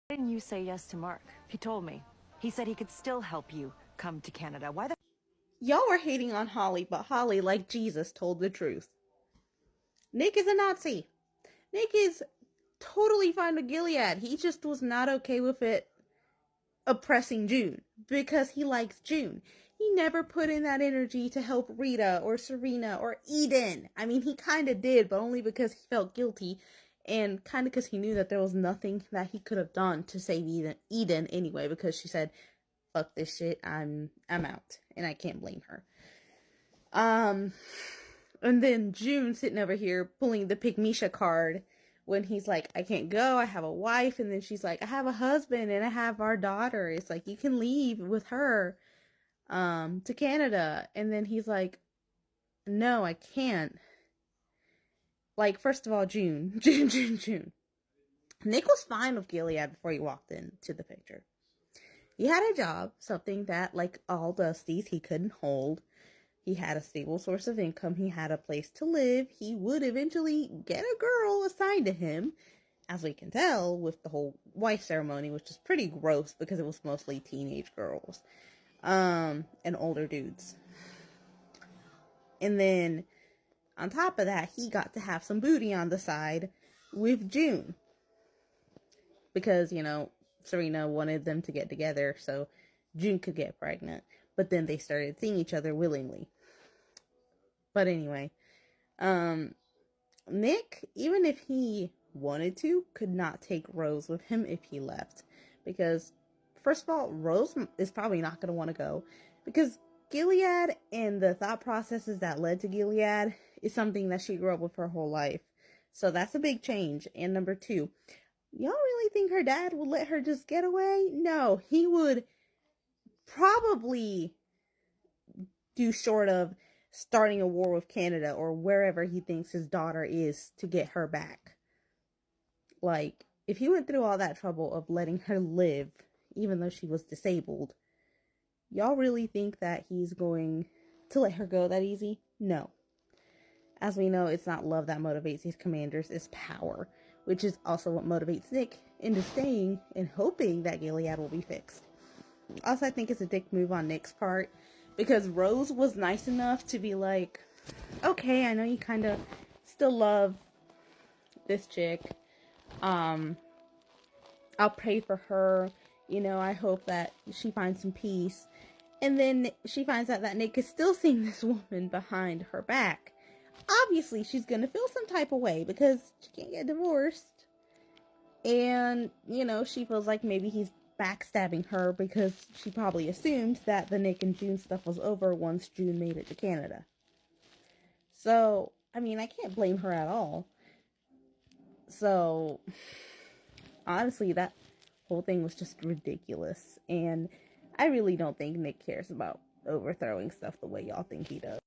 Why didn't you say yes to Mark? He told me. He said he could still help you come to Canada. Why the... Y'all were hating on Holly, but Holly, like Jesus, told the truth. Nick is a Nazi. Nick is totally fine with Gilead. He just was not okay with it oppressing June because he likes June. He never put in that energy to help Rita or Serena or Eden. I mean, he kind of did, but only because he felt guilty and kind of because he knew that there was nothing that he could have done to save Eden anyway, because she said, fuck this shit, I'm out, and I can't blame her. And then June sitting over here pulling the Pick Misha card when he's like, I can't go, I have a wife. And then she's like, I have a husband and I have our daughter. It's like, you can leave with her to Canada. And then he's like, no, I can't. Like, first of all, June. Nick was fine with Gilead before he walked into the picture. He had a job, something that, like all Dusties, he couldn't hold. He had a stable source of income. He had a place to live. He would eventually get a girl assigned to him, as we can tell with the whole wife ceremony, which is pretty gross because it was mostly teenage girls and older dudes. And then on top of that, he got to have some booty on the side with June because, you know, Serena wanted them to get together so June could get pregnant. But then they started seeing each other willingly. But anyway, Nick, even if he wanted to, could not take Rose with him if he left. Because, first of all, Rose is probably not going to want to go. Because Gilead and the thought processes that led to Gilead is something that she grew up with her whole life. So that's a big change. And number two, y'all really think her dad would let her just get away? No, he would probably do short of starting a war with Canada or wherever he thinks his daughter is to get her back. Like, if he went through all that trouble of letting her live, even though she was disabled, y'all really think that he's going to let her go that easy? No. As we know, it's not love that motivates these commanders, it's power, which is also what motivates Nick into staying and hoping that Gilead will be fixed. Also, I think it's a dick move on Nick's part, because Rose was nice enough to be like, okay, I know you kind of still love this chick. I'll pray for her. You know, I hope that she finds some peace. And then she finds out that Nick is still seeing this woman behind her back. Obviously, she's going to feel some type of way because she can't get divorced. And, you know, she feels like maybe he's backstabbing her because she probably assumed that the Nick and June stuff was over once June made it to Canada. So, I mean, I can't blame her at all. So, honestly, that whole thing was just ridiculous. And I really don't think Nick cares about overthrowing stuff the way y'all think he does.